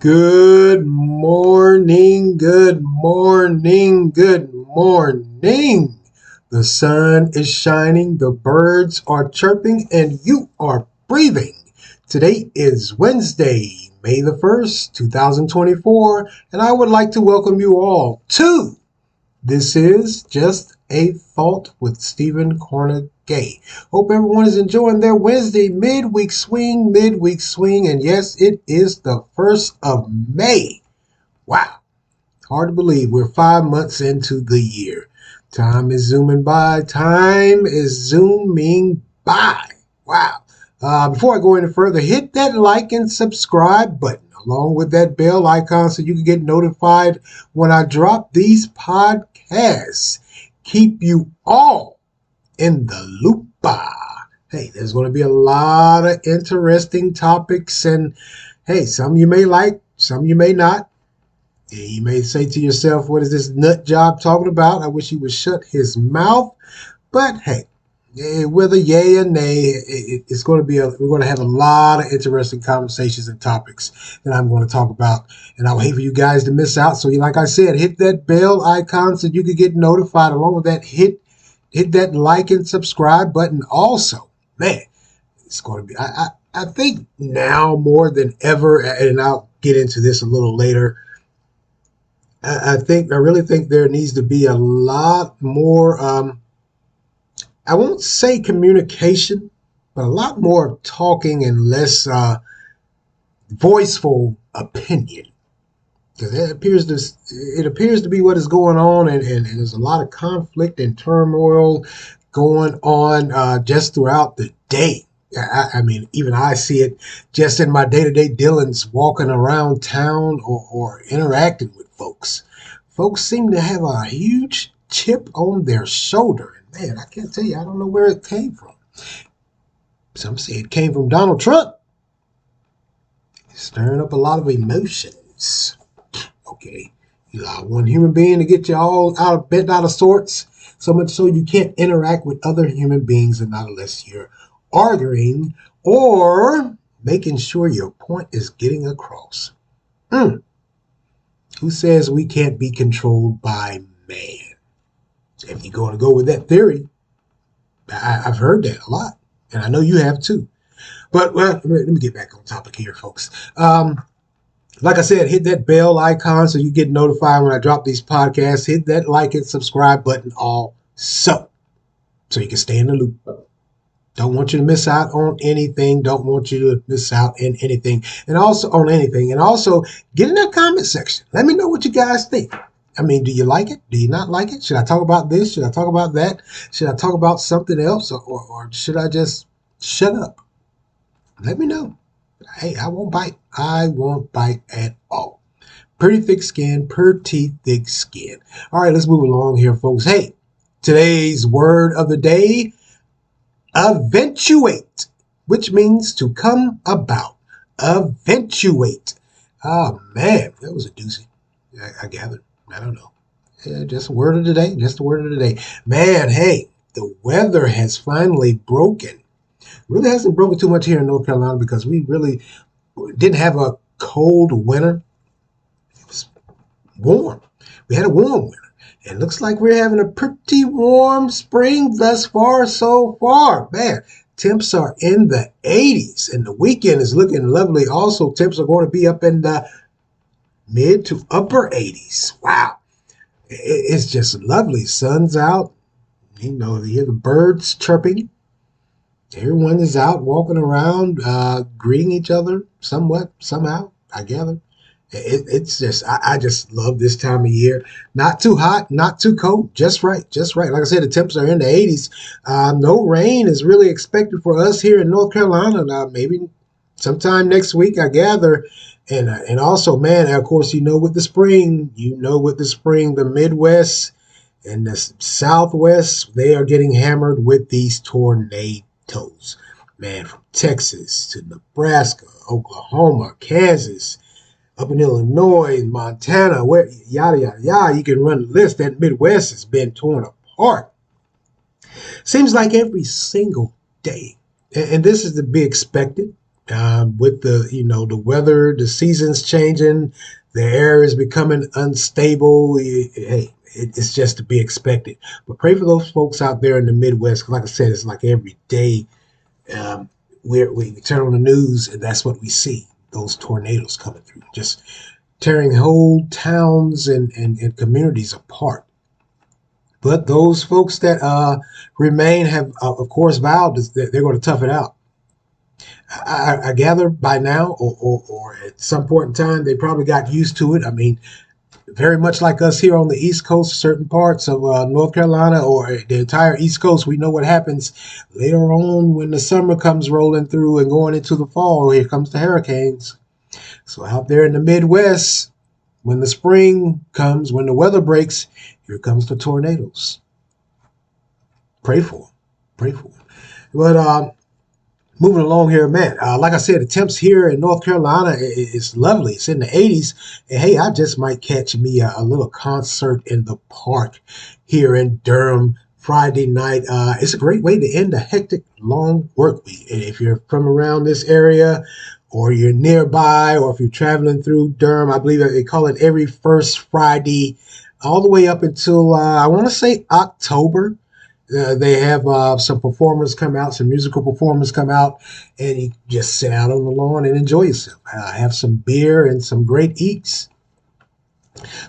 Good morning, good morning, good morning. The sun is shining, the birds are chirping, and you are breathing. Today is Wednesday, May the 1st, 2024, and I would like to welcome you all to This is Just a Thought with Stephen Cornegay. Hope everyone is enjoying their Wednesday midweek swing, and yes, it is the 1st of May. Wow, hard to believe we're 5 months into the year. Time is zooming by. Wow. Before I go any further, hit that like and subscribe button along with that bell icon so you can get notified when I drop these podcasts. Keep you all in the loop. Hey, there's going to be a lot of interesting topics, and hey, some you may like, some you may not. You may say to yourself, what is this nut job talking about? I wish he would shut his mouth. But hey, whether yay or nay, it's going to be we're going to have a lot of interesting conversations and topics that I'm going to talk about. And I would hate for you guys to miss out. So like I said, hit that bell icon so you can get notified. Along with that, hit that like and subscribe button also. Man, it's going to be, I think now more than ever, and I'll get into this a little later, I really think there needs to be a lot more, I won't say communication, but a lot more talking and less voiceful opinion. Because it appears to be what is going on, and there's a lot of conflict and turmoil going on just throughout the day. I mean, even I see it just in my day-to-day dealings, walking around town or interacting with folks. Folks seem to have a huge chip on their shoulder. And man, I can't tell you, I don't know where it came from. Some say it came from Donald Trump. Stirring up a lot of emotions. Okay, you allow one human being to get you all bent out of sorts, so much so you can't interact with other human beings, and not unless you're arguing or making sure your point is getting across. Who says we can't be controlled by man? If you're going to go with that theory, I've heard that a lot, and I know you have too. But well, let me get back on topic here, folks. Like I said, hit that bell icon so you get notified when I drop these podcasts. Hit that like and subscribe button also, so you can stay in the loop. Don't want you to miss out on anything. Don't want you to miss out in anything. And also get in that comment section. Let me know what you guys think. I mean, do you like it? Do you not like it? Should I talk about this? Should I talk about that? Should I talk about something else? Or should I just shut up? Let me know. Hey, I won't bite. I won't bite at all. Pretty thick skin. All right, let's move along here, folks. Hey, today's word of the day, eventuate, which means to come about. Eventuate. Oh, man, that was a doozy. I gathered. I don't know. Just a word of the day. Man, hey, the weather has finally broken. Really hasn't broken too much here in North Carolina because we really didn't have a cold winter. It was warm. We had a warm winter. And it looks like we're having a pretty warm spring thus far so far. Man, temps are in the 80s, and the weekend is looking lovely. Also, temps are going to be up in the mid to upper 80s. Wow. It's just lovely. Sun's out. You hear the birds chirping. Everyone is out walking around, greeting each other somehow, I gather. It's just, I just love this time of year. Not too hot, not too cold, just right. Like I said, the temps are in the 80s. No rain is really expected for us here in North Carolina. Maybe sometime next week, I gather. And also, man, of course, with the spring, the Midwest and the Southwest, they are getting hammered with these tornadoes. Man, from Texas to Nebraska, Oklahoma, Kansas, up in Illinois, Montana, where yada, yada, yada. You can run the list. That Midwest has been torn apart. Seems like every single day. And this is to be expected. with the weather, the seasons changing, the air is becoming unstable. Hey, it's just to be expected. But pray for those folks out there in the Midwest. 'Cause like I said, it's like every day um, we turn on the news and that's what we see. Those tornadoes coming through, just tearing whole towns and communities apart. But those folks that remain have, of course, vowed that they're going to tough it out. I gather by now, or at some point in time, they probably got used to it. I mean, very much like us here on the East Coast, certain parts of North Carolina or the entire East Coast, we know what happens later on when the summer comes rolling through and going into the fall. Here comes the hurricanes. So out there in the Midwest, when the spring comes, when the weather breaks, here comes the tornadoes. Pray for them. Pray for them. But moving along here, man. Like I said, the temps here in North Carolina is lovely. It's in the 80s. And hey, I just might catch me a little concert in the park here in Durham Friday night. It's a great way to end a hectic, long work week. And if you're from around this area or you're nearby or if you're traveling through Durham, I believe they call it every first Friday all the way up until, I want to say October. They have some performers come out, some musical performers come out, and you just sit out on the lawn and enjoy yourself. Have some beer and some great eats.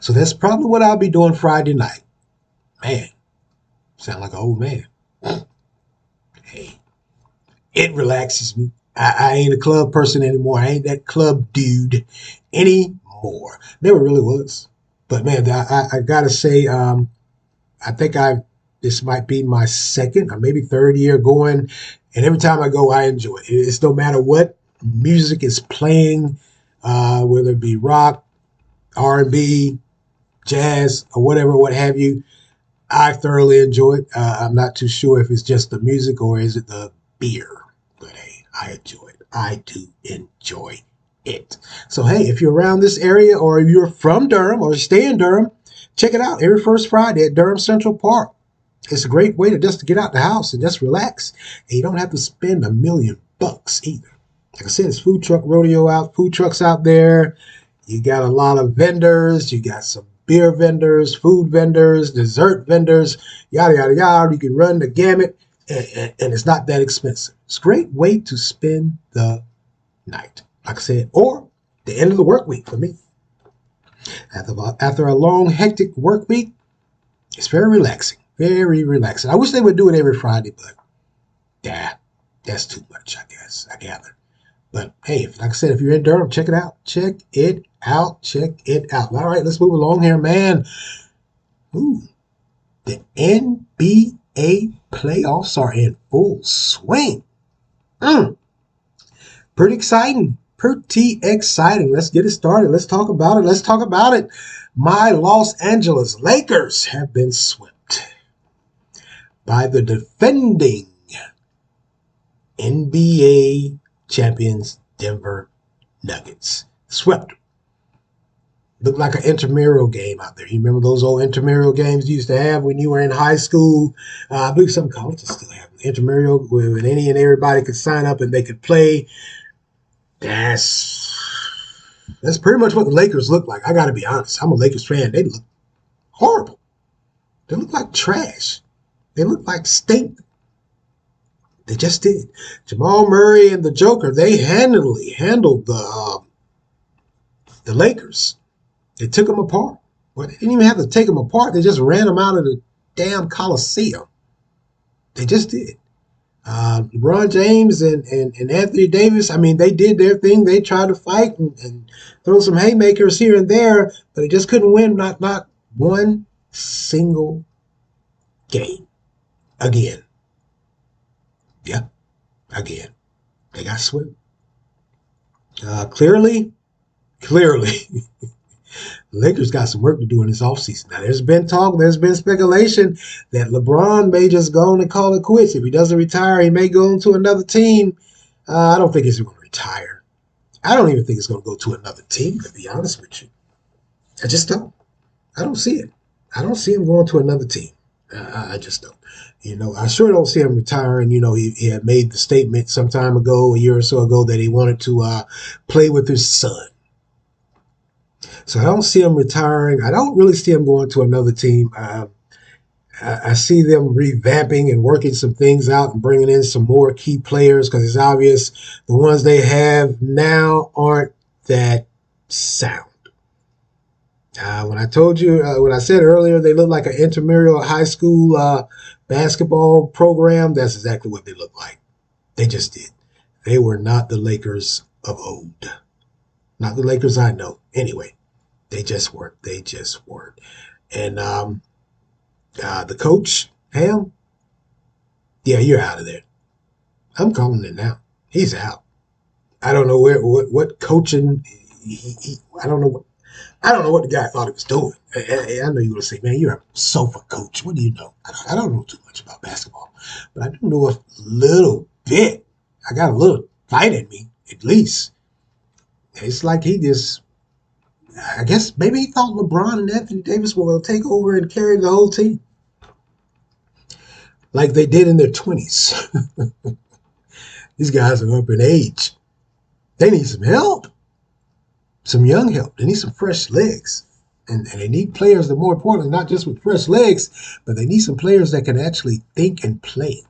So that's probably what I'll be doing Friday night. Man, sound like an old man. Hey, it relaxes me. I ain't a club person anymore. I ain't that club dude anymore. Never really was. But man, I gotta say, I think this might be my second or maybe third year going, and every time I go, I enjoy it. It's no matter what music is playing, whether it be rock, R&B, jazz, or whatever, what have you. I thoroughly enjoy it. I'm not too sure if it's just the music or is it the beer, but hey, I enjoy it. I do enjoy it. So hey, if you're around this area or if you're from Durham or stay in Durham, check it out every first Friday at Durham Central Park. It's a great way to just to get out the house and just relax. And you don't have to spend $1,000,000 either. Like I said, it's food trucks out there. You got a lot of vendors. You got some beer vendors, food vendors, dessert vendors, yada, yada, yada. You can run the gamut, and it's not that expensive. It's a great way to spend the night, like I said, or the end of the work week for me. After a long, hectic work week, it's very relaxing. Very relaxing. I wish they would do it every Friday, but yeah, that's too much, I guess. I gather. But hey, like I said, if you're in Durham, check it out. Check it out. Check it out. All right, let's move along here, man. Ooh, the NBA playoffs are in full swing. Pretty exciting. Pretty exciting. Let's get it started. Let's talk about it. Let's talk about it. My Los Angeles Lakers have been swept by the defending NBA champions Denver Nuggets. Swept. Looked like an intramural game out there. You remember those old intramural games you used to have when you were in high school? I believe some colleges still have intramural where any and everybody could sign up and they could play. That's pretty much what the Lakers look like. I got to be honest. I'm a Lakers fan. They look horrible. They look like trash. They look like stink. They just did. Jamal Murray and the Joker, they handily handled the Lakers. They took them apart. Well, they didn't even have to take them apart. They just ran them out of the damn Coliseum. They just did. LeBron James and Anthony Davis, I mean, they did their thing. They tried to fight and throw some haymakers here and there, but they just couldn't win not one single game. Again. Yeah, again. They got swept. Clearly, Lakers got some work to do in this offseason. Now, there's been talk, there's been speculation that LeBron may just go on and call it quits. If he doesn't retire, he may go on to another team. I don't think he's going to retire. I don't even think he's going to go to another team, to be honest with you. I just don't. I don't see it. I don't see him going to another team. I just don't. I sure don't see him retiring. He had made the statement some time ago, a year or so ago, that he wanted to play with his son. So I don't see him retiring. I don't really see him going to another team. I see them revamping and working some things out and bringing in some more key players because it's obvious the ones they have now aren't that sound. When I said earlier they look like an intramural high school basketball program, that's exactly what they look like. They just did. They were not the Lakers of old. Not the Lakers I know. Anyway, they just weren't. They just weren't. And the coach, Ham, yeah, you're out of there. I'm calling it now. He's out. I don't know what coaching. I don't know what the guy thought he was doing. I know you're gonna say, man, you're a sofa coach. What do you know? I don't know too much about basketball, but I do know a little bit. I got a little fight in me, at least. It's like he just. I guess maybe he thought LeBron and Anthony Davis were going to take over and carry the whole team like they did in their 20s. These guys are up in age. They need some help, some young help. They need some fresh legs. And they need players that, more importantly, not just with fresh legs, but they need some players that can actually think and play.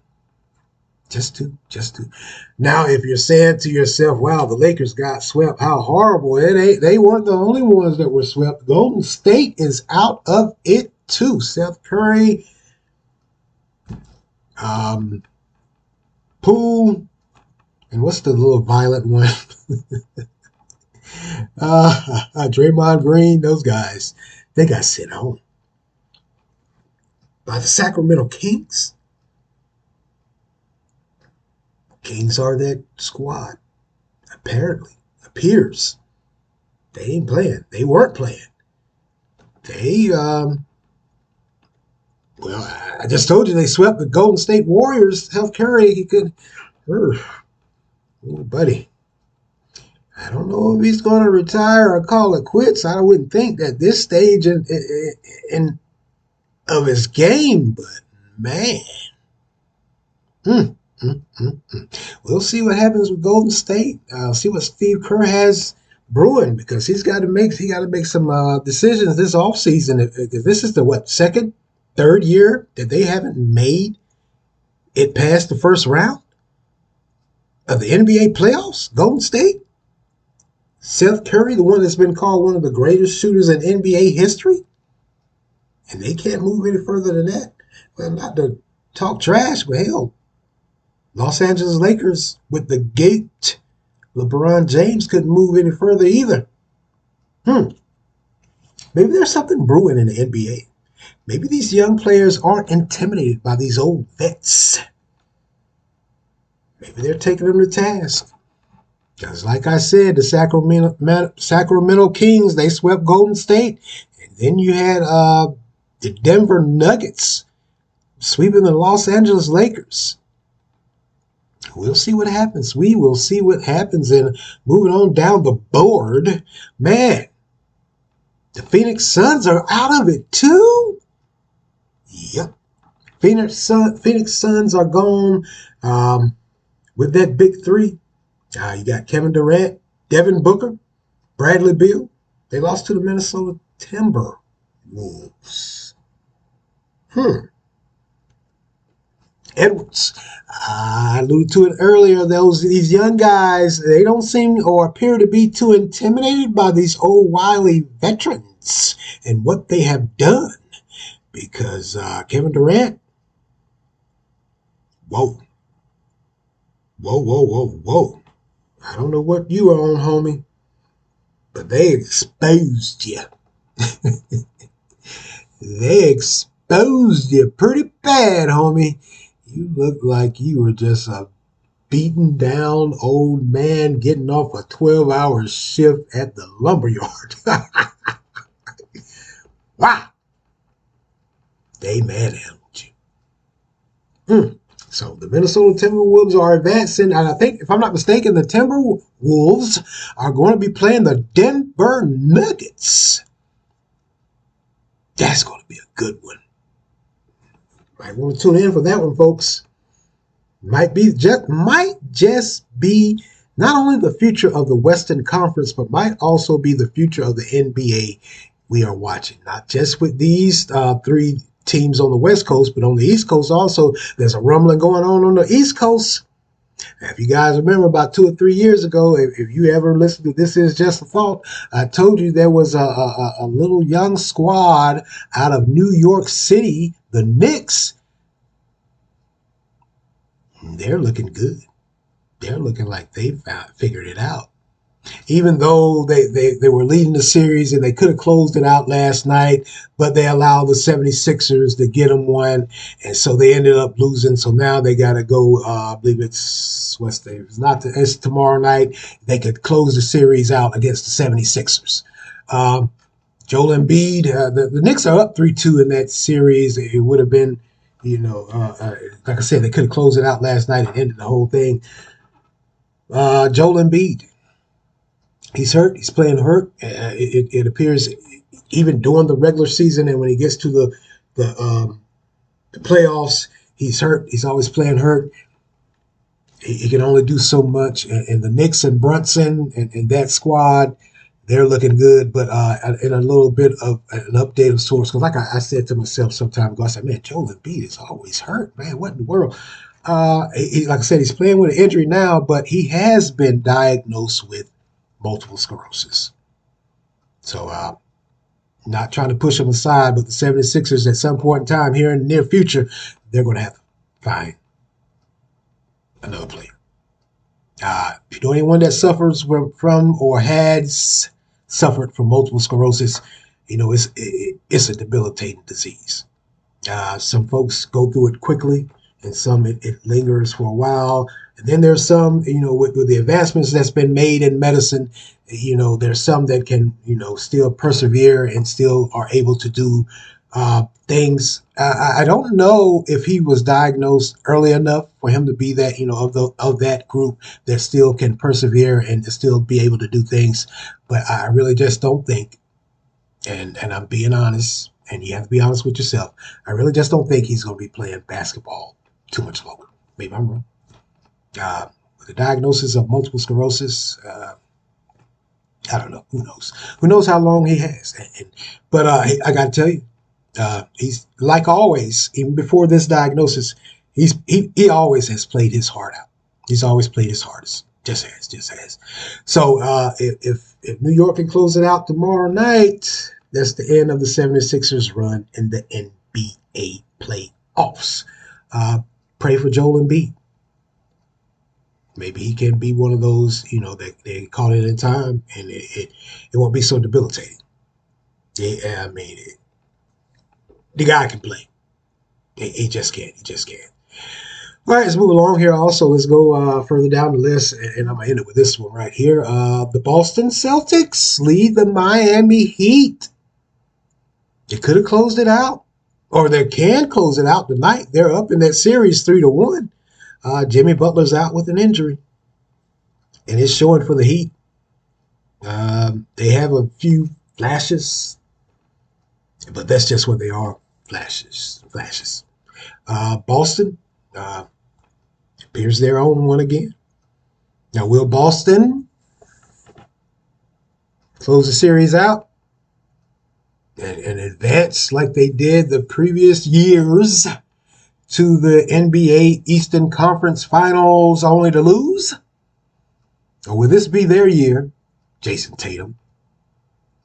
Just to. Now, if you're saying to yourself, wow, the Lakers got swept, how horrible. They weren't the only ones that were swept. Golden State is out of it, too. Seth Curry, Poole, and what's the little violet one? Draymond Green, those guys, they got sent home by the Sacramento Kings. Kings are that squad. Apparently. Appears. They ain't playing. They weren't playing. I just told you they swept the Golden State Warriors. Seth Curry, he could. Oh, buddy. I don't know if he's going to retire or call it quits. I wouldn't think at this stage of his game, but man. We'll see what happens with Golden State. See what Steve Kerr has brewing because he's got to make some decisions this offseason. If this is the third year that they haven't made it past the first round of the NBA playoffs. Golden State, Seth Curry, the one that's been called one of the greatest shooters in NBA history, and they can't move any further than that. Well, not to talk trash, but hell. Los Angeles Lakers with the gate. LeBron James couldn't move any further either. Maybe there's something brewing in the NBA. Maybe these young players aren't intimidated by these old vets. Maybe they're taking them to task. Because like I said, the Sacramento Kings, they swept Golden State. And then you had the Denver Nuggets sweeping the Los Angeles Lakers. We'll see what happens. We will see what happens. And moving on down the board, man, the Phoenix Suns are out of it too. Yep. Phoenix Suns are gone with that big three. You got Kevin Durant, Devin Booker, Bradley Beal. They lost to the Minnesota Timberwolves. Edwards. I alluded to it earlier. These young guys, they don't seem or appear to be too intimidated by these old wily veterans and what they have done. Because Kevin Durant, whoa. I don't know what you are on, homie, but they exposed you. They exposed you pretty bad, homie. You look like you were just a beaten down old man getting off a 12-hour shift at the lumberyard. Wow. They manhandled you. So the Minnesota Timberwolves are advancing, and I think, if I'm not mistaken, the Timberwolves are going to be playing the Denver Nuggets. That's going to be a good one. Might want to tune in for that one, folks. Might just be not only the future of the Western Conference, but might also be the future of the NBA we are watching. Not just with these three teams on the West Coast, but on the East Coast also. There's a rumbling going on the East Coast. Now, if you guys remember about 2 or 3 years ago, if you ever listened to This Is Just a Thought, I told you there was a little young squad out of New York City, the Knicks. They're looking good. They're looking like they figured it out. Even though they were leading the series and they could have closed it out last night, but they allowed the 76ers to get them one, and so they ended up losing. So now they got to go, I believe it's it's tomorrow night. They could close the series out against the 76ers. Joel Embiid, the Knicks are up 3-2 in that series. It would have been, like I said, they could have closed it out last night and ended the whole thing. Joel Embiid, he's hurt. He's playing hurt. It appears even during the regular season and when he gets to the playoffs, he's hurt. He's always playing hurt. He can only do so much. And the Knicks and Brunson and that squad, they're looking good. But in a little bit of an update of sorts, because like I said to myself some time ago, I said, man, Joel Embiid is always hurt, man. What in the world? Like I said, he's playing with an injury now, but he has been diagnosed with multiple sclerosis. So not trying to push him aside, but the 76ers at some point in time here in the near future, they're going to have to find another player. If you know anyone that suffers from or has suffered from multiple sclerosis, it's a debilitating disease. Some folks go through it quickly, and some it lingers for a while. And then there's some, with the advancements that's been made in medicine, there's some that can, still persevere and still are able to do things. I don't know if he was diagnosed early enough for him to be that, of that group that still can persevere and to still be able to do things. But I really just don't think, and I'm being honest, and you have to be honest with yourself, I really just don't think he's going to be playing basketball too much longer. Maybe I'm wrong. With the diagnosis of multiple sclerosis, I don't know. Who knows? Who knows how long he has? But I got to tell you, he's like always, even before this diagnosis, he always has played his heart out. He's always played his hardest. Just has. So if New York can close it out tomorrow night, that's the end of the 76ers run in the NBA playoffs. Pray for Joel Embiid. Maybe he can be one of those, that they caught it in time, and it won't be so debilitating. Yeah, I mean, the guy can play. He just can't. All right, let's move along here. Also, let's go further down the list, and I'm going to end it with this one right here. The Boston Celtics lead the Miami Heat. They could have closed it out, or they can close it out tonight. They're up in that series 3-1. Jimmy Butler's out with an injury, and it's showing for the Heat. They have a few flashes, but that's just what they are, flashes. Boston appears their own one again. Now, will Boston close the series out and advance like they did the previous years to the NBA Eastern Conference Finals only to lose? Or will this be their year, Jason Tatum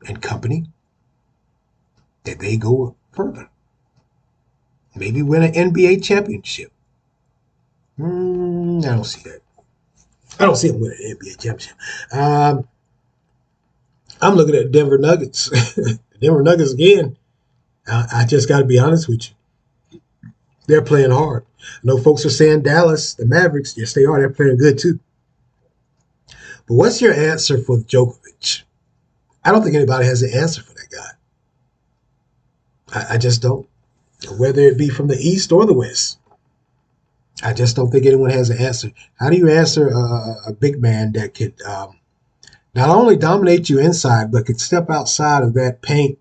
and company, that they go further? Maybe win an NBA championship. I don't see that. I don't see them winning an NBA championship. I'm looking at Denver Nuggets. Denver Nuggets again. I just got to be honest with you. They're playing hard. I know folks are saying Dallas, the Mavericks, yes, they are. They're playing good too. But what's your answer for Djokovic? I don't think anybody has an answer for that guy. I just don't. Whether it be from the East or the West. I just don't think anyone has an answer. How do you answer a big man that could not only dominate you inside, but could step outside of that paint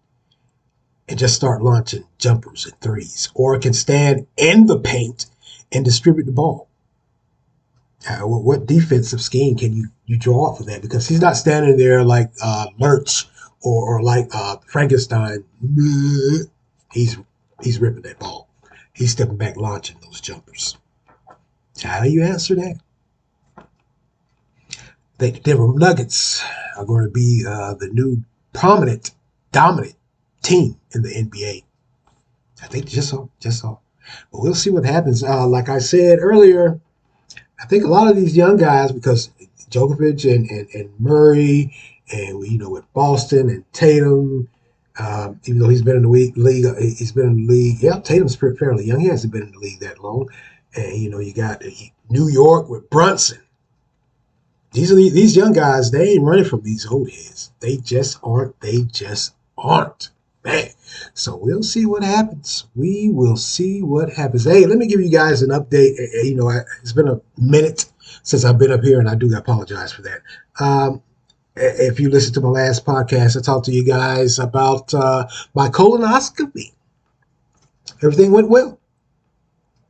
and just start launching jumpers and threes, or can stand in the paint and distribute the ball. What defensive scheme can you draw off of that? Because he's not standing there like Lurch or like Frankenstein. He's he's ripping that ball. He's stepping back, launching those jumpers. How do you answer that? The Denver Nuggets are going to be the new prominent, dominant team in the NBA. I think just so, just so. But we'll see what happens. Like I said earlier, I think a lot of these young guys, because Djokovic and Murray, and with Boston and Tatum, even though he's been in the league, he's been in the league. Yeah, Tatum's fairly young. He hasn't been in the league that long. And you got New York with Brunson. These young guys. They ain't running from these old heads. They just aren't. They just aren't. Man. So we'll see what happens. We will see what happens. Hey, let me give you guys an update. It's been a minute since I've been up here, and I do apologize for that. If you listen to my last podcast, I talked to you guys about my colonoscopy. Everything went well.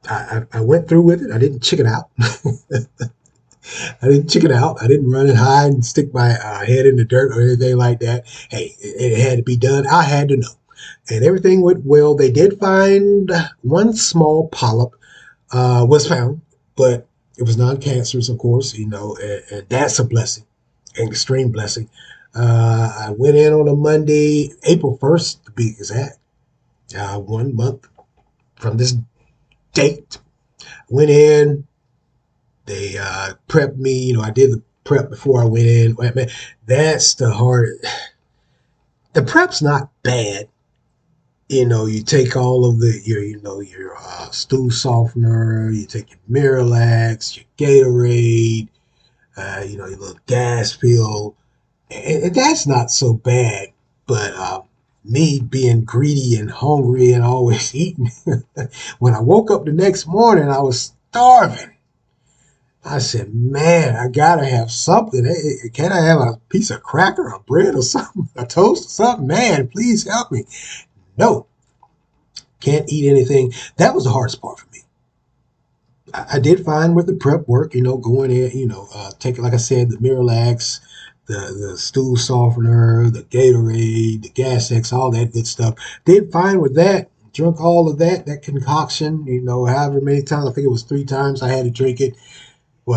I went through with it. I didn't chicken out. I didn't chicken out. I didn't run and hide and stick my head in the dirt or anything like that. Hey, it had to be done. I had to know. And everything went well. They did find one small polyp was found, but it was non-cancerous, of course, and that's a blessing, an extreme blessing. I went in on a Monday, April 1st, to be exact, 1 month from this date. Went in. They prepped me. I did the prep before I went in. Man, that's the hard. The prep's not bad. You take all of your stool softener. You take your Miralax, your Gatorade. Your little gas pill, and that's not so bad. But me being greedy and hungry and always eating, when I woke up the next morning, I was starving. I said, man, I gotta have something. Can I have a piece of cracker or bread or something, a toast or something? Man, please help me. No, can't eat anything. That was the hardest part for me. I did fine with the prep work, going in, taking, like I said, the Miralax, the stool softener, the Gatorade, the Gas X, all that good stuff. Did fine with that. Drunk all of that concoction, however many times. I think it was 3 times I had to drink it.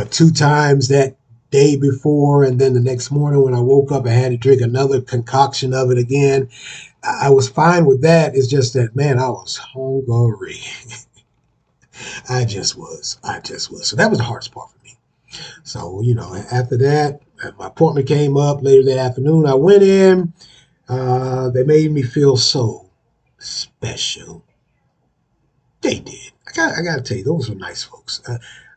2 times that day before, and then the next morning when I woke up, I had to drink another concoction of it again. I was fine with that. It's just that, man, I was hungry. I just was. So that was the hardest part for me. So, after that, my appointment came up later that afternoon. I went in. They made me feel so special. They did. I got to tell you, those were nice folks.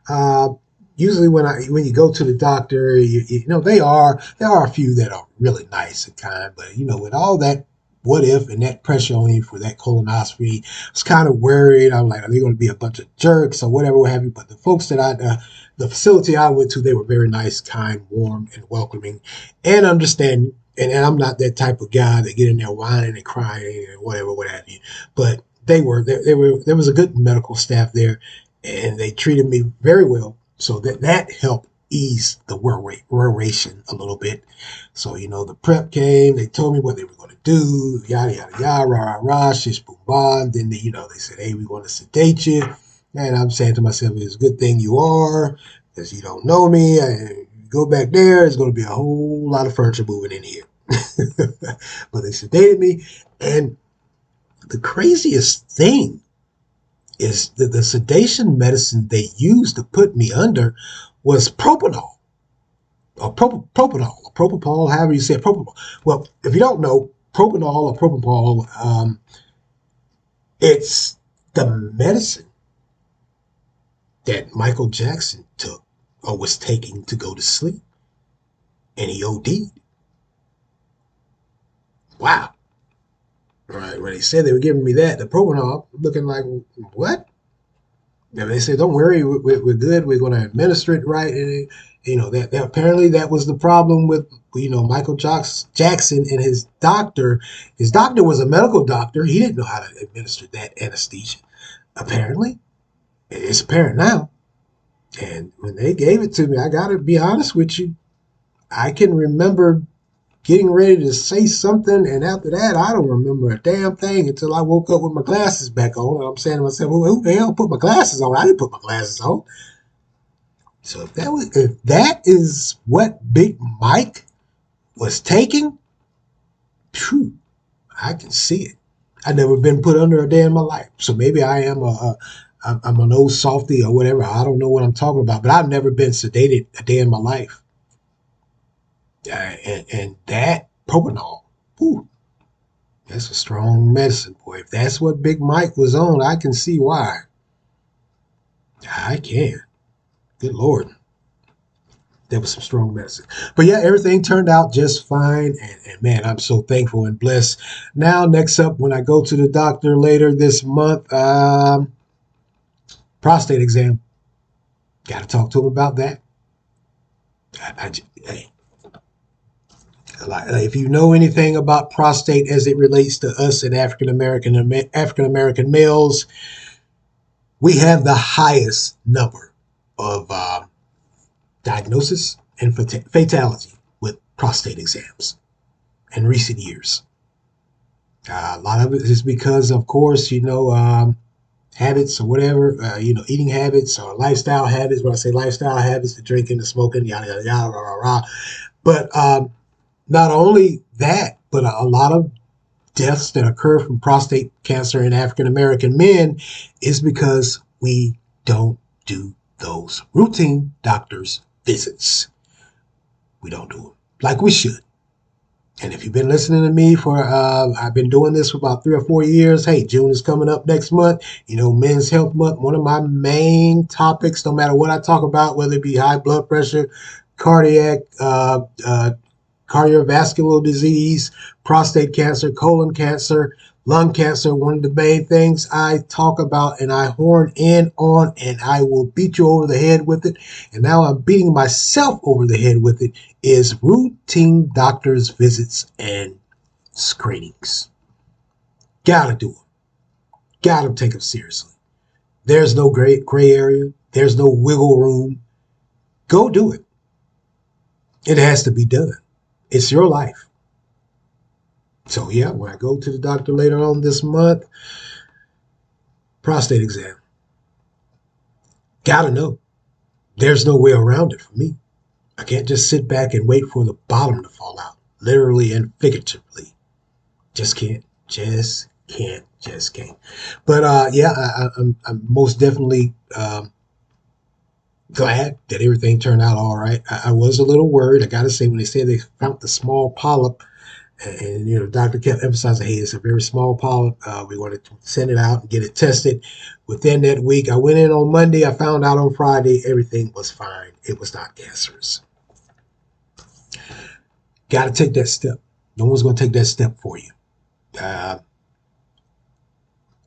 Uh, Usually when you go to the doctor, there are a few that are really nice and kind, but with all that what if and that pressure on you for that colonoscopy, I was kind of worried. I'm like, are they going to be a bunch of jerks or whatever, what have you? But the folks the facility I went to, they were very nice, kind, warm, and welcoming, and understanding. And I'm not that type of guy that get in there whining and crying and whatever, what have you. But there was a good medical staff there, and they treated me very well. So that helped ease the worration a little bit. So, the prep came, they told me what they were going to do, yada, yada, yada, rah, rah, rah, shish, boom, bam. Then, they said, hey, we want to sedate you. And I'm saying to myself, it's a good thing you are, because you don't know me. You go back there, there's going to be a whole lot of furniture moving in here. But they sedated me. And the craziest thing is that the sedation medicine they used to put me under was propanol. Or propanol, or propofol, however you say it, propofol. Well, if you don't know, propanol or propofol, it's the medicine that Michael Jackson took or was taking to go to sleep, and he OD'd. Wow. Right, when they said they were giving me that, the propanol, looking like, what? And they said, "Don't worry, we're good. We're going to administer it right." And that apparently that was the problem with Michael Jackson and his doctor. His doctor was a medical doctor. He didn't know how to administer that anesthesia. Apparently, it's apparent now. And when they gave it to me, I got to be honest with you. I can remember getting ready to say something, and after that, I don't remember a damn thing until I woke up with my glasses back on. And I'm saying to myself, "Well, who the hell put my glasses on? I didn't put my glasses on." So if that is what Big Mike was taking, phew, I can see it. I've never been put under a day in my life, so maybe I am I'm an old softy or whatever. I don't know what I'm talking about, but I've never been sedated a day in my life. And that propanol, whew, that's a strong medicine, boy. If that's what Big Mike was on, I can see why. I can. Good Lord. That was some strong medicine. But yeah, everything turned out just fine. And man, I'm so thankful and blessed. Now, next up, when I go to the doctor later this month, prostate exam. Got to talk to him about that. Hey, if you know anything about prostate as it relates to us and African American males, we have the highest number of diagnosis and fatality with prostate exams in recent years. A lot of it is because, of course, habits or whatever, eating habits or lifestyle habits. When I say lifestyle habits, the drinking, the smoking, yada, yada, yada, rah, rah, rah. But not only that, but a lot of deaths that occur from prostate cancer in African American men is because we don't do those routine doctor's visits. We don't do them like we should. And if you've been listening to me I've been doing this for about 3 or 4 years. Hey, June is coming up next month. Men's Health Month. One of my main topics, no matter what I talk about, whether it be high blood pressure, cardiac, cardiovascular disease, prostate cancer, colon cancer, lung cancer. One of the main things I talk about and I horn in on, and I will beat you over the head with it. And now I'm beating myself over the head with it, is routine doctor's visits and screenings. Gotta do them. Gotta take them seriously. There's no gray area. There's no wiggle room. Go do it. It has to be done. It's your life. So yeah, when I go to the doctor later on this month, prostate exam. Gotta know. There's no way around it for me. I can't just sit back and wait for the bottom to fall out, literally and figuratively. Just can't. Just can't. Just can't. But yeah, I'm most definitely glad that everything turned out all right. I was a little worried. I got to say, when they said they found the small polyp, and the doctor kept emphasizing, "Hey, it's a very small polyp. We wanted to send it out and get it tested within that week." I went in on Monday. I found out on Friday everything was fine. It was not cancerous. Got to take that step. No one's going to take that step for you. Uh,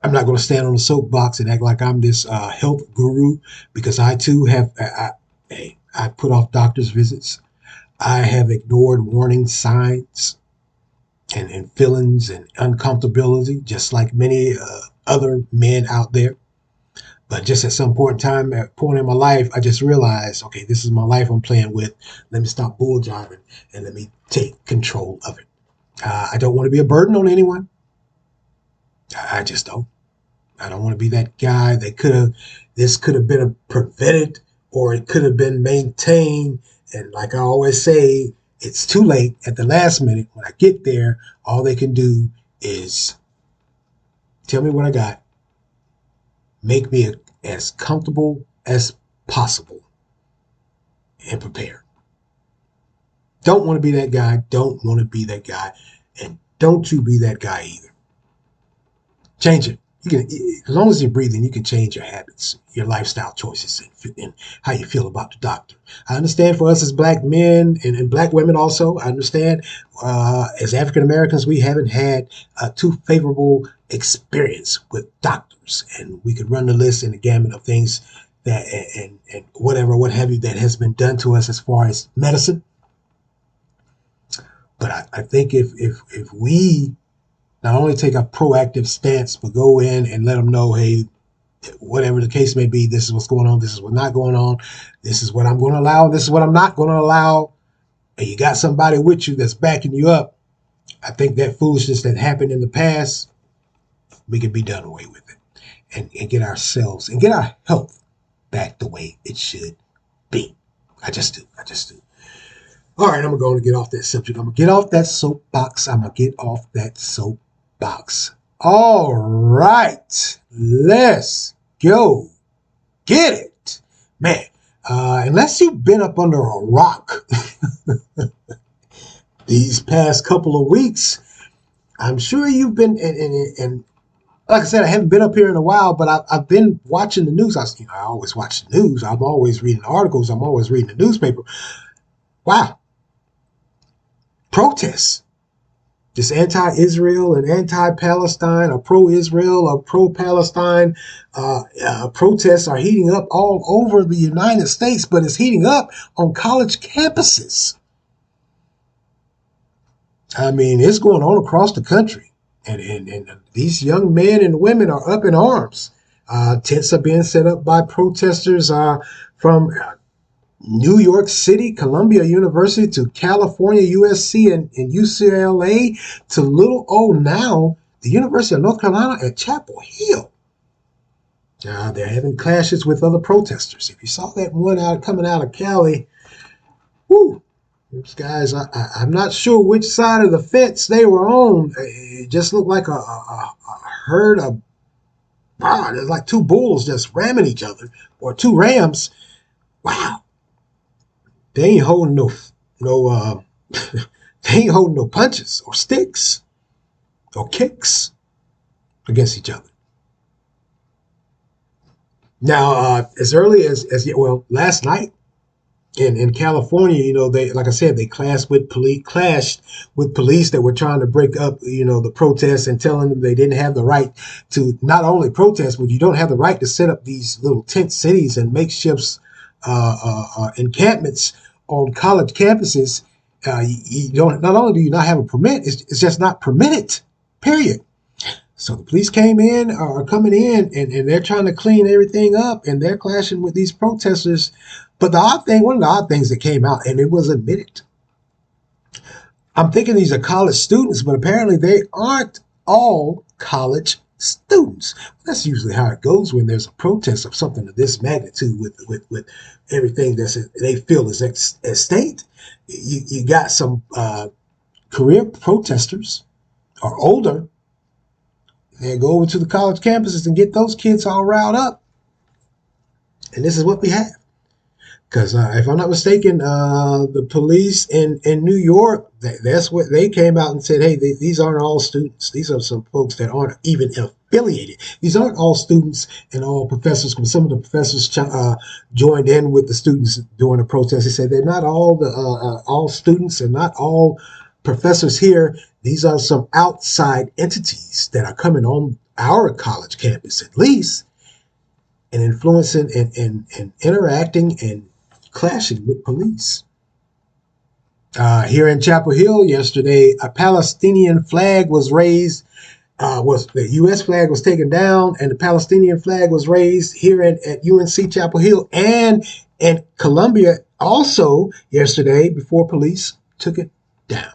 I'm not going to stand on a soapbox and act like I'm this health guru, because I too have. I put off doctor's visits. I have ignored warning signs and feelings and uncomfortability, just like many other men out there. But just at some point in my life, I just realized, okay, this is my life I'm playing with. Let me stop bull jiving and let me take control of it. I don't want to be a burden on anyone. I just don't. I don't want to be that guy that this could have been prevented, or it could have been maintained. And like I always say, it's too late at the last minute. When I get there, all they can do is tell me what I got, make me as comfortable as possible, and prepare. Don't want to be that guy. Don't want to be that guy. And don't you be that guy either. Change it. You can, as long as you're breathing, you can change your habits, your lifestyle choices, and how you feel about the doctor. I understand for us as black men and black women also, I understand as African Americans, we haven't had a too favorable experience with doctors. And we could run the list and the gamut of things that, and whatever, what have you, that has been done to us as far as medicine. But I think if we not only take a proactive stance, but go in and let them know, hey, whatever the case may be, this is what's going on, this is what's not going on, this is what I'm going to allow, this is what I'm not going to allow, and you got somebody with you that's backing you up, I think that foolishness that happened in the past, we can be done away with it and get ourselves and get our health back the way it should be. I just do. All right, I'm going to get off that subject. I'm going to get off that soapbox. All right, let's go get it. Man, unless you've been up under a rock these past couple of weeks, I'm sure you've been, and like I said, I haven't been up here in a while, but I've been watching the news. I always watch the news. I'm always reading articles. I'm always reading the newspaper. Wow. Protests. This anti-Israel and anti-Palestine, or pro-Israel or pro-Palestine protests are heating up all over the United States, but it's heating up on college campuses. I mean, it's going on across the country, and these young men and women are up in arms. Tents are being set up by protesters from New York City, Columbia University, to California, USC, and UCLA, to little old now, the University of North Carolina at Chapel Hill. They're having clashes with other protesters. If you saw that one coming out of Cali, whoo, those guys, I'm not sure which side of the fence they were on. It just looked like a herd of, there's like two bulls just ramming each other, or two rams. Wow. They ain't holding no they ain't holding no punches or sticks or kicks against each other. Now, as early as last night in California, they, like I said, they clashed with police that were trying to break up, the protests, and telling them they didn't have the right to not only protest, but you don't have the right to set up these little tent cities and makeshift encampments on college campuses. You don't. Not only do you not have a permit, it's just not permitted. Period. So the police are coming in, and they're trying to clean everything up, and they're clashing with these protesters. But one of the odd things that came out, and it was admitted, I'm thinking these are college students, but apparently they aren't all college students. That's usually how it goes when there's a protest of something of this magnitude with everything they feel is at stake. You got some career protesters or older. They go over to the college campuses and get those kids all riled up. And this is what we have. Because if I'm not mistaken, the police in New York, that's what they came out and said, hey, these aren't all students. These are some folks that aren't even affiliated. These aren't all students and all professors. Because some of the professors joined in with the students during the protest. They said they're not all students and not all professors here. These are some outside entities that are coming on our college campus, at least, and influencing and interacting and clashing with police. Here in Chapel Hill yesterday, a Palestinian flag was raised. The U.S. flag was taken down, and the Palestinian flag was raised here at UNC Chapel Hill and in Columbia also yesterday before police took it down.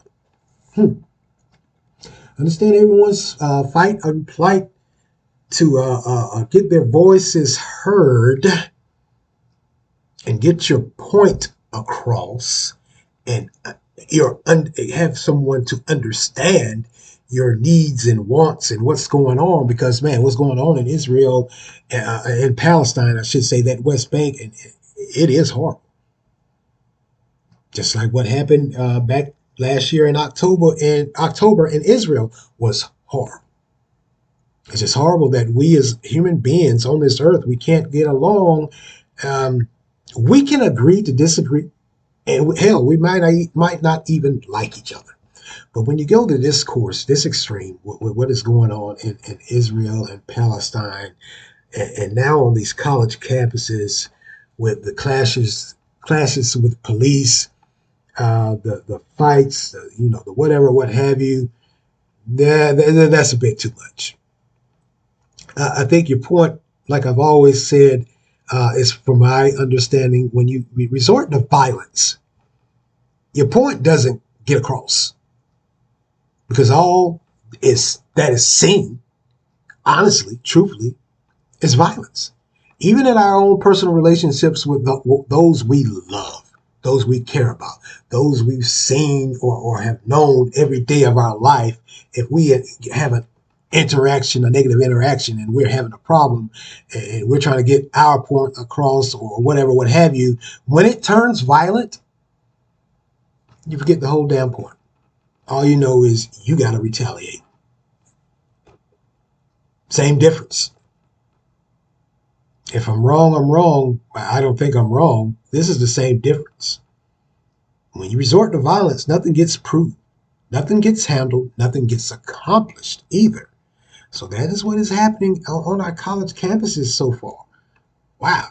Understand everyone's fight and plight to get their voices heard and get your point across, and have someone to understand your needs and wants and what's going on. Because, man, what's going on in Israel and Palestine, I should say, that West Bank, and it is horrible. Just like what happened back last year in October in Israel was horrible. It's just horrible that we as human beings on this earth, we can't get along. Um, we can agree to disagree, and hell, we might not even like each other. But when you go to this course, this extreme, what is going on in Israel and Palestine, and now on these college campuses with the clashes with police, the fights, the whatever, what have you, that's a bit too much. I think your point, like I've always said, is from my understanding, when you resort to violence, your point doesn't get across because all is that is seen, honestly, truthfully, is violence. Even in our own personal relationships with those we love, those we care about, those we've seen or have known every day of our life, if we have an interaction, a negative interaction, and we're having a problem and we're trying to get our point across or whatever, what have you, when it turns violent, you forget the whole damn point. All you know is you got to retaliate. Same difference. If I'm wrong, I'm wrong. I don't think I'm wrong. This is the same difference. When you resort to violence, nothing gets proved, nothing gets handled, nothing gets accomplished either. So that is what is happening on our college campuses so far. Wow,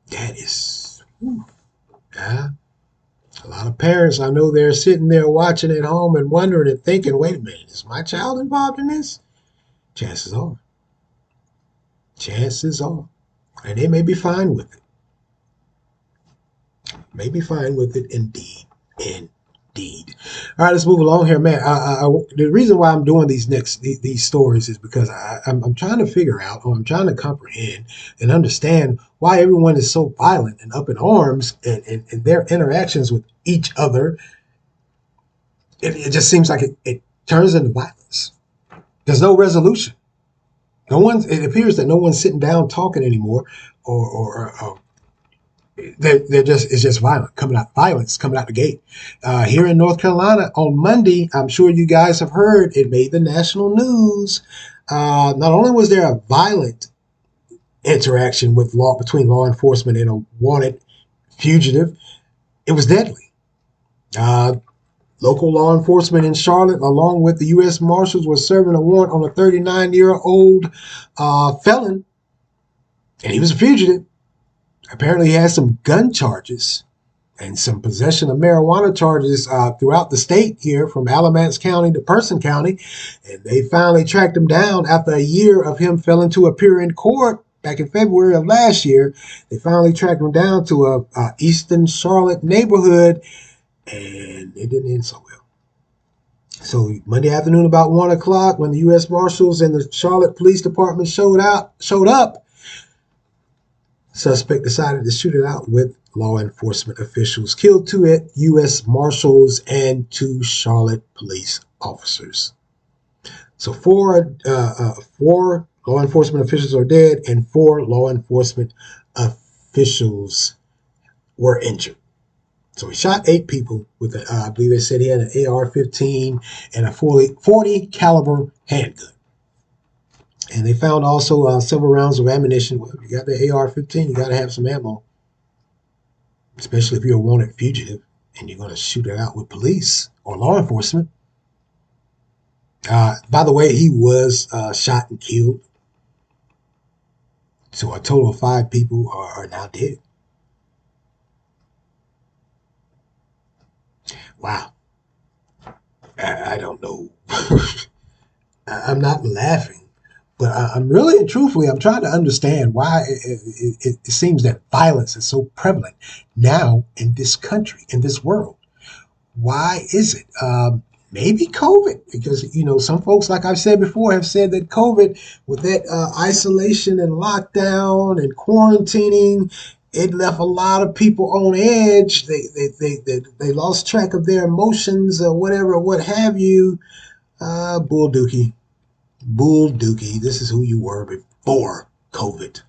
that is, yeah. A lot of parents, I know they're sitting there watching at home and wondering and thinking, wait a minute, is my child involved in this? Chances are. Chances are. And they may be fine with it. May be fine with it indeed. Indeed. All right, let's move along here, man. The reason why I'm doing these stories is because I'm trying to figure out, or I'm trying to comprehend and understand why everyone is so violent and up in arms and their interactions with each other. It just seems like it turns into violence. There's no resolution. No one. It appears that no one's sitting down talking anymore, or they're just it's just violence coming out the gate. Here in North Carolina on Monday, I'm sure you guys have heard it made the national news. Not only was there a violent interaction between law enforcement and a wanted fugitive, it was deadly. Uh, Local law enforcement in Charlotte, along with the U.S. Marshals, was serving a warrant on a 39-year-old felon, and he was a fugitive. Apparently, he had some gun charges and some possession of marijuana charges throughout the state here, from Alamance County to Person County. And they finally tracked him down after a year of him failing to appear in court back in February of last year. They finally tracked him down to a Eastern Charlotte neighborhood, and it didn't end so well. So Monday afternoon about 1 o'clock, when the U.S. Marshals and the Charlotte Police Department showed up, suspect decided to shoot it out with law enforcement officials, killed 2 U.S. Marshals and 2 Charlotte police officers. So four law enforcement officials are dead and 4 law enforcement officials were injured. So he shot 8 people with, I believe they said he had an AR-15 and a 40 caliber handgun. And they found also several rounds of ammunition. Well, if you got the AR-15, you got to have some ammo, especially if you're a wanted fugitive and you're going to shoot it out with police or law enforcement. By the way, he was shot and killed. So a total of 5 people are now dead. Wow. I don't know. I'm not laughing, but I'm really and truthfully, I'm trying to understand why it seems that violence is so prevalent now in this country, in this world. Why is it? Maybe COVID, because some folks, like I've said before, have said that COVID, with that isolation and lockdown and quarantining, it left a lot of people on edge. They lost track of their emotions or whatever, what have you. Bull dookie. Bull dookie. This is who you were before COVID.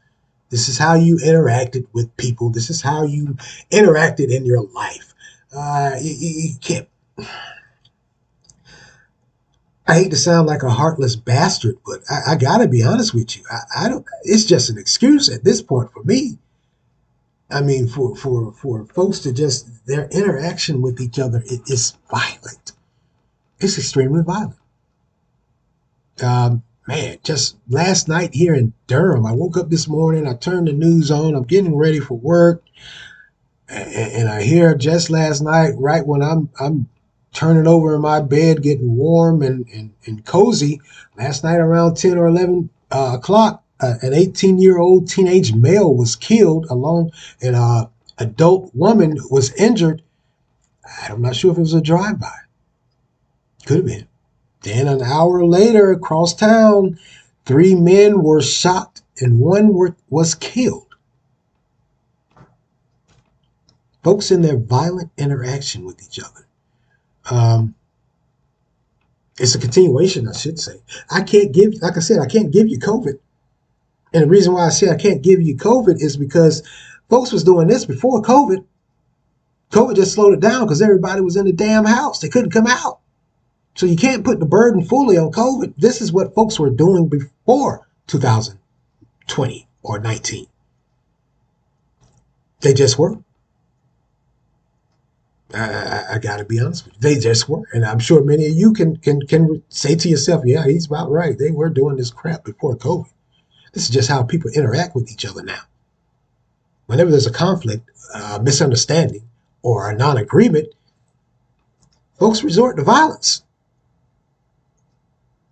This is how you interacted with people. This is how you interacted in your life. You can't. I hate to sound like a heartless bastard, but I gotta be honest with you. I don't. It's just an excuse at this point for me. I mean, for folks to just their interaction with each other is violent. It's extremely violent. Man, just last night here in Durham, I woke up this morning. I turned the news on. I'm getting ready for work, and I hear just last night, right when I'm turning over in my bed, getting warm and cozy. Last night around 10 or 11 o'clock, an 18-year-old teenage male was killed along, and adult woman was injured. I'm not sure if it was a drive-by. Could have been. Then an hour later, across town, 3 men were shot and was killed. Folks in their violent interaction with each other. It's a continuation, I should say. I can't give, like I said, I can't give you COVID. And the reason why I say I can't give you COVID is because folks was doing this before COVID. COVID just slowed it down because everybody was in the damn house. They couldn't come out. So you can't put the burden fully on COVID. This is what folks were doing before 2020 or 19. They just were. I got to be honest with you. They just were. And I'm sure many of you can say to yourself, yeah, he's about right. They were doing this crap before COVID. This is just how people interact with each other now. Whenever there's a conflict, a misunderstanding, or a non-agreement, folks resort to violence.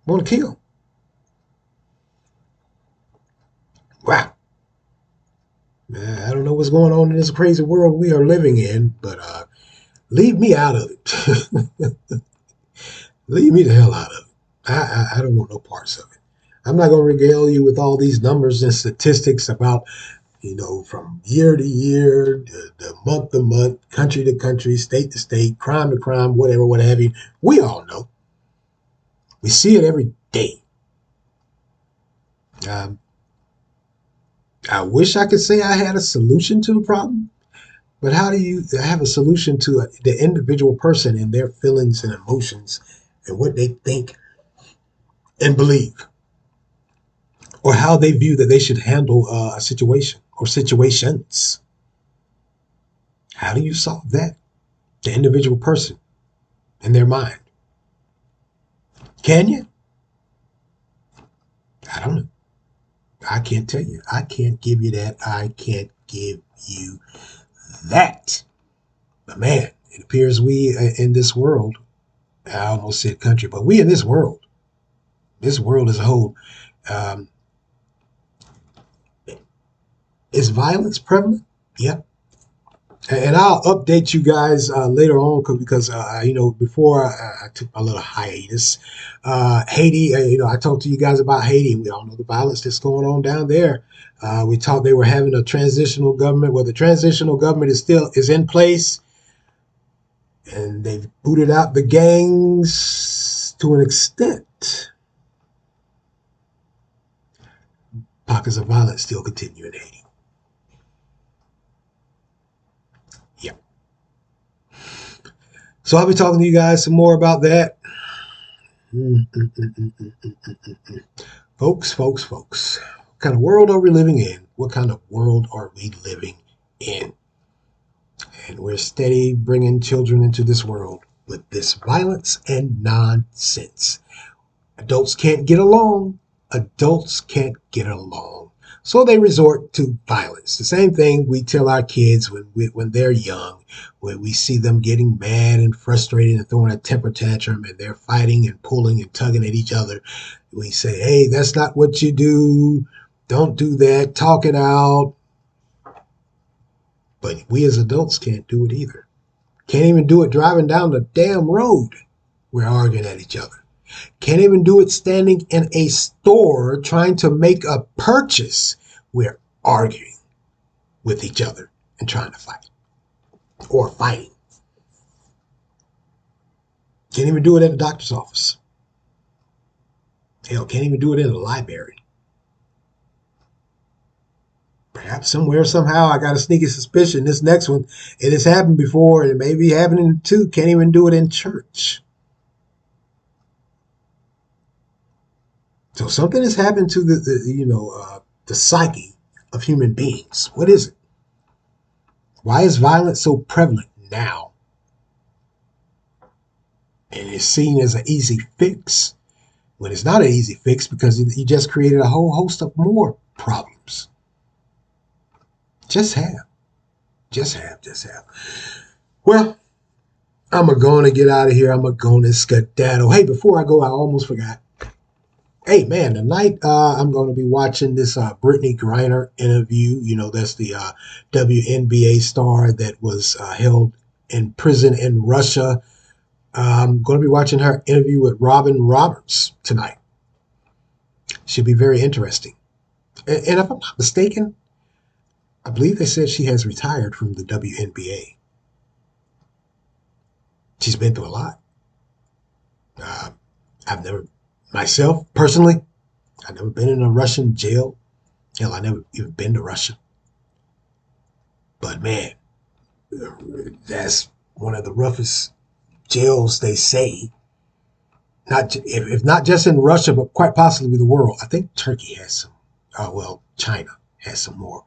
Want to kill. Wow. I don't know what's going on in this crazy world we are living in, but leave me out of it. Leave me the hell out of it. I don't want no parts of it. I'm not going to regale you with all these numbers and statistics about, from year to year, the month to month, country to country, state to state, crime to crime, whatever, what have you. We all know. We see it every day. I wish I could say I had a solution to the problem, but how do you have a solution to the individual person and their feelings and emotions and what they think and believe, or how they view that they should handle a situation or situations? How do you solve that? The individual person and their mind. Can you? I don't know. I can't tell you. I can't give you that. I can't give you that. But man, it appears we in this world, I almost said country, but we in this world as a whole, is violence prevalent? Yep. And I'll update you guys later on because before I took my little hiatus, Haiti. I talked to you guys about Haiti. We all know the violence that's going on down there. We talked they were having a transitional government. Well, the transitional government is in place, and they've booted out the gangs to an extent. Pockets of violence still continue in Haiti. Yep. So I'll be talking to you guys some more about that. Folks. What kind of world are we living in? What kind of world are we living in? And we're steady bringing children into this world with this violence and nonsense. Adults can't get along. So they resort to violence. The same thing we tell our kids when they're young, when we see them getting mad and frustrated and throwing a temper tantrum and they're fighting and pulling and tugging at each other. We say, hey, that's not what you do. Don't do that. Talk it out. But we as adults can't do it either. Can't even do it driving down the damn road. We're arguing at each other. Can't even do it standing in a store trying to make a purchase. We're arguing with each other and trying to fight or fighting. Can't even do it at the doctor's office. Hell, can't even do it in a library. Perhaps somewhere, somehow, I got a sneaky suspicion this next one, it has happened before and it may be happening too. Can't even do it in church. So something has happened to the psyche of human beings. What is it? Why is violence so prevalent now? And it's seen as an easy fix when it's not an easy fix because you just created a whole host of more problems. Just have. Just have. Just have. Well, I'm going to get out of here. I'm going to skedaddle. Hey, before I go, I almost forgot. Hey, man, tonight I'm going to be watching this Brittany Griner interview. You know, that's the WNBA star that was held in prison in Russia. I'm going to be watching her interview with Robin Roberts tonight. Should be very interesting. And if I'm not mistaken, I believe they said she has retired from the WNBA. She's been through a lot. Uh, I've never, myself, personally, I've never been in a Russian jail. Hell, I never even been to Russia. But man, that's one of the roughest jails, they say. Not if not just in Russia, but quite possibly the world. I think Turkey has some. China has some more.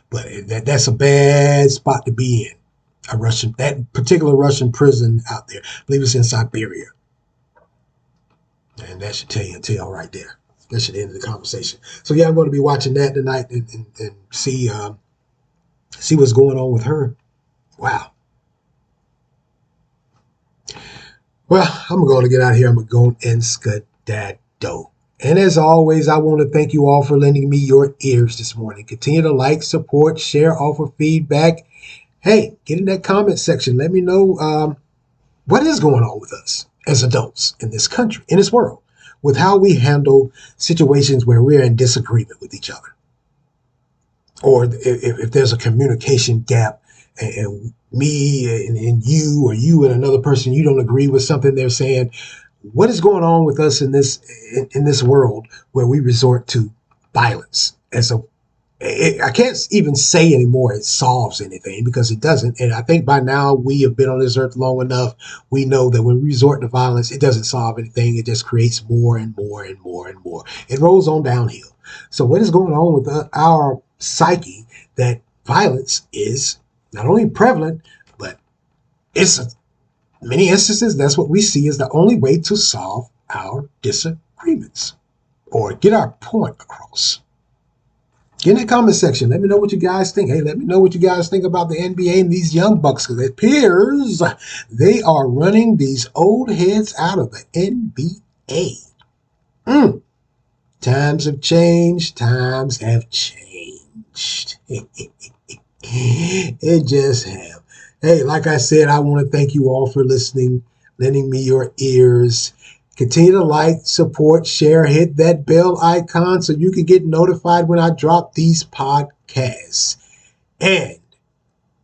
But that's a bad spot to be in. That particular Russian prison out there. I believe it's in Siberia. And that should tell you right there. That should end the conversation. So yeah, I'm going to be watching that tonight and see what's going on with her. Wow. Well, I'm going to get out of here. I'm going and skedaddle. And as always, I want to thank you all for lending me your ears this morning. Continue to like, support, share, offer feedback. Hey, get in that comment section. Let me know what is going on with us as adults in this country, in this world, with how we handle situations where we're in disagreement with each other. Or if there's a communication gap and me and you, or you and another person, you don't agree with something they're saying. What is going on with us in this world where we resort to violence? I can't even say anymore it solves anything, because it doesn't. And I think by now we have been on this earth long enough. We know that when we resort to violence, it doesn't solve anything. It just creates more and more and more and more. It rolls on downhill. So what is going on with our psyche that violence is not only prevalent, but it's many instances, that's what we see as the only way to solve our disagreements or get our point across. Get in the comment section. Let me know what you guys think. Hey, let me know what you guys think about the NBA and these young bucks, because it appears they are running these old heads out of the NBA. Times have changed. Times have changed. It just have. Hey, like I said, I want to thank you all for listening, lending me your ears. Continue to like, support, share, hit that bell icon so you can get notified when I drop these podcasts. And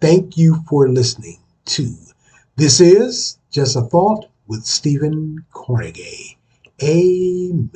thank you for listening to This Is Just a Thought with Stephen Carnegie. Amen.